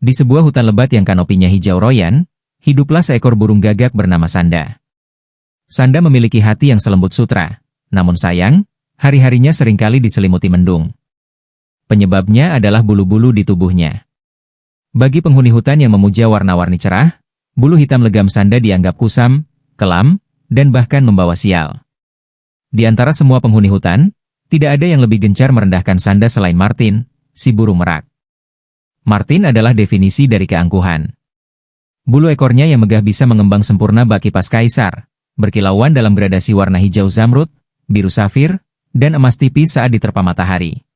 Di sebuah hutan lebat yang kanopinya hijau royan, hiduplah seekor burung gagak bernama Sanda. Sanda memiliki hati yang selembut sutra, namun sayang, hari-harinya seringkali diselimuti mendung. Penyebabnya adalah bulu-bulu di tubuhnya. Bagi penghuni hutan yang memuja warna-warni cerah, bulu hitam legam Sanda dianggap kusam, kelam, dan bahkan membawa sial. Di antara semua penghuni hutan, tidak ada yang lebih gencar merendahkan Sanda selain Martin, si burung merak. Martin adalah definisi dari keangkuhan. Bulu ekornya yang megah bisa mengembang sempurna bak kipas kaisar, berkilauan dalam gradasi warna hijau zamrud, biru safir, dan emas tipis saat diterpa matahari.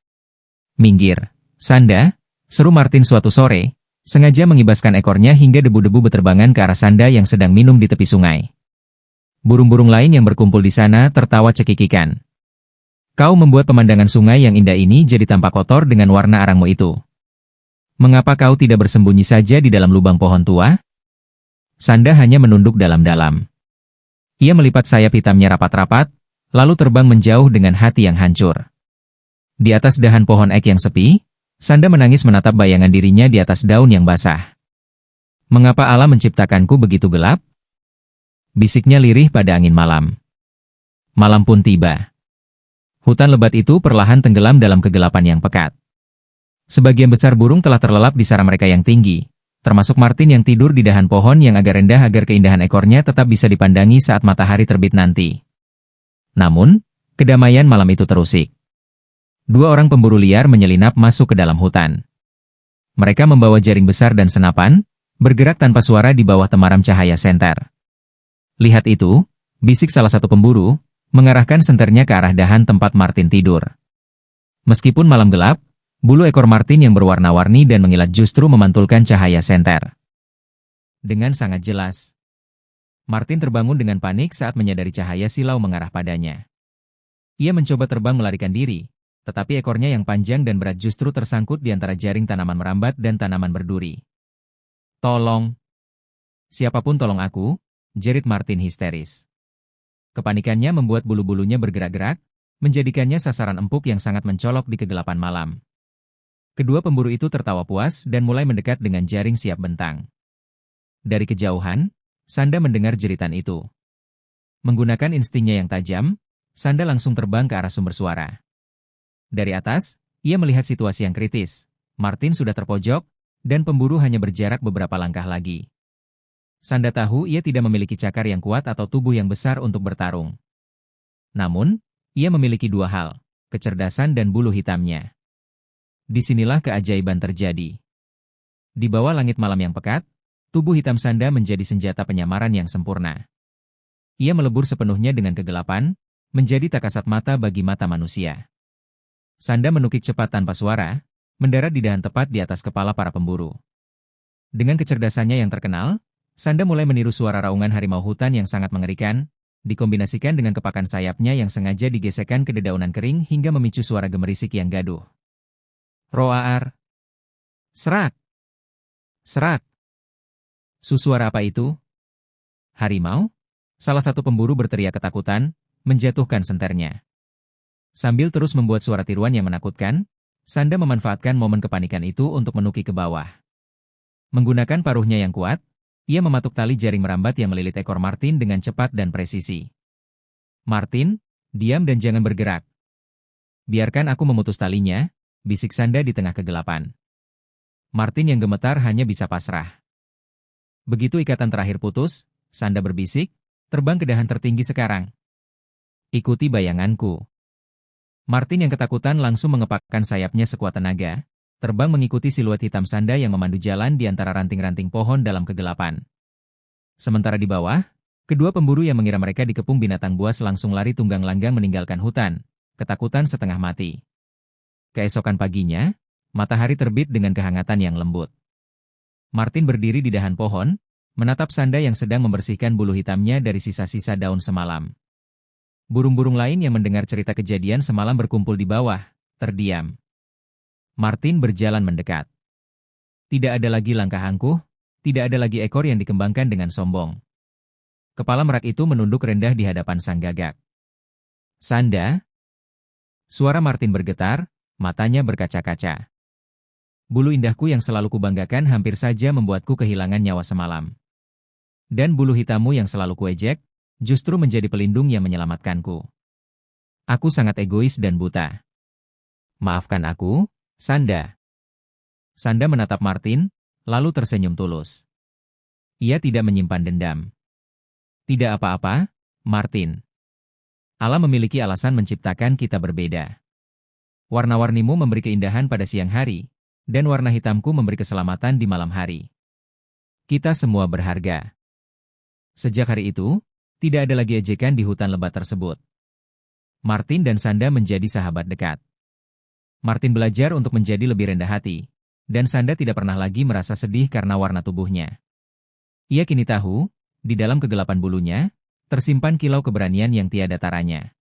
"Minggir, Sanda," seru Martin suatu sore, sengaja mengibaskan ekornya hingga debu-debu beterbangan ke arah Sanda yang sedang minum di tepi sungai. Burung-burung lain yang berkumpul di sana tertawa cekikikan. "Kau membuat pemandangan sungai yang indah ini jadi tampak kotor dengan warna arangmu itu. Mengapa kau tidak bersembunyi saja di dalam lubang pohon tua?" Sanda hanya menunduk dalam-dalam. Ia melipat sayap hitamnya rapat-rapat, lalu terbang menjauh dengan hati yang hancur. Di atas dahan pohon ek yang sepi, Sanda menangis menatap bayangan dirinya di atas daun yang basah. "Mengapa Allah menciptakanku begitu gelap?" bisiknya lirih pada angin malam. Malam pun tiba. Hutan lebat itu perlahan tenggelam dalam kegelapan yang pekat. Sebagian besar burung telah terlelap di sarang mereka yang tinggi, termasuk Martin yang tidur di dahan pohon yang agak rendah agar keindahan ekornya tetap bisa dipandangi saat matahari terbit nanti. Namun, kedamaian malam itu terusik. Dua orang pemburu liar menyelinap masuk ke dalam hutan. Mereka membawa jaring besar dan senapan, bergerak tanpa suara di bawah temaram cahaya senter. "Lihat itu," bisik salah satu pemburu, mengarahkan senternya ke arah dahan tempat Martin tidur. Meskipun malam gelap, bulu ekor Martin yang berwarna-warni dan mengilat justru memantulkan cahaya senter. Dengan sangat jelas, Martin terbangun dengan panik saat menyadari cahaya silau mengarah padanya. Ia mencoba terbang melarikan diri, tetapi ekornya yang panjang dan berat justru tersangkut di antara jaring tanaman merambat dan tanaman berduri. "Tolong! Siapapun tolong aku!" jerit Martin histeris. Kepanikannya membuat bulu-bulunya bergerak-gerak, menjadikannya sasaran empuk yang sangat mencolok di kegelapan malam. Kedua pemburu itu tertawa puas dan mulai mendekat dengan jaring siap bentang. Dari kejauhan, Sanda mendengar jeritan itu. Menggunakan instingnya yang tajam, Sanda langsung terbang ke arah sumber suara. Dari atas, ia melihat situasi yang kritis. Martin sudah terpojok, dan pemburu hanya berjarak beberapa langkah lagi. Sanda tahu ia tidak memiliki cakar yang kuat atau tubuh yang besar untuk bertarung. Namun, ia memiliki dua hal, kecerdasan dan bulu hitamnya. Disinilah keajaiban terjadi. Di bawah langit malam yang pekat, tubuh hitam Sanda menjadi senjata penyamaran yang sempurna. Ia melebur sepenuhnya dengan kegelapan, menjadi tak kasat mata bagi mata manusia. Sanda menukik cepat tanpa suara, mendarat di dahan tepat di atas kepala para pemburu. Dengan kecerdasannya yang terkenal, Sanda mulai meniru suara raungan harimau hutan yang sangat mengerikan, dikombinasikan dengan kepakan sayapnya yang sengaja digesekkan ke dedaunan kering hingga memicu suara gemerisik yang gaduh. "Roar! Serak! Serak!" Suara apa itu? Harimau? Salah satu pemburu berteriak ketakutan, menjatuhkan senternya. Sambil terus membuat suara tiruan yang menakutkan, Sanda memanfaatkan momen kepanikan itu untuk menukik ke bawah. Menggunakan paruhnya yang kuat, ia mematuk tali jaring merambat yang melilit ekor Martin dengan cepat dan presisi. "Martin, diam dan jangan bergerak. Biarkan aku memutus talinya," bisik Sanda di tengah kegelapan. Martin yang gemetar hanya bisa pasrah. Begitu ikatan terakhir putus, Sanda berbisik, "Terbang ke dahan tertinggi sekarang. Ikuti bayanganku." Martin yang ketakutan langsung mengepakkan sayapnya sekuat tenaga, terbang mengikuti siluet hitam Sanda yang memandu jalan di antara ranting-ranting pohon dalam kegelapan. Sementara di bawah, kedua pemburu yang mengira mereka dikepung binatang buas langsung lari tunggang langgang meninggalkan hutan, ketakutan setengah mati. Keesokan paginya, matahari terbit dengan kehangatan yang lembut. Martin berdiri di dahan pohon, menatap Sanda yang sedang membersihkan bulu hitamnya dari sisa-sisa daun semalam. Burung-burung lain yang mendengar cerita kejadian semalam berkumpul di bawah, terdiam. Martin berjalan mendekat. Tidak ada lagi langkah angkuh, tidak ada lagi ekor yang dikembangkan dengan sombong. Kepala merak itu menunduk rendah di hadapan sang gagak. "Sanda?" Suara Martin bergetar, matanya berkaca-kaca. Bulu indahku yang selalu kubanggakan hampir saja membuatku kehilangan nyawa semalam. Dan bulu hitammu yang selalu kuejek, justru menjadi pelindung yang menyelamatkanku. Aku sangat egois dan buta. Maafkan aku, Sanda. Sanda menatap Martin, lalu tersenyum tulus. Ia tidak menyimpan dendam. Tidak apa-apa, Martin. Allah memiliki alasan menciptakan kita berbeda. Warna-warnimu memberi keindahan pada siang hari, dan warna hitamku memberi keselamatan di malam hari. Kita semua berharga. Sejak hari itu, tidak ada lagi ejekan di hutan lebat tersebut. Martin dan Sanda menjadi sahabat dekat. Martin belajar untuk menjadi lebih rendah hati, dan Sanda tidak pernah lagi merasa sedih karena warna tubuhnya. Ia kini tahu, di dalam kegelapan bulunya, tersimpan kilau keberanian yang tiada taranya.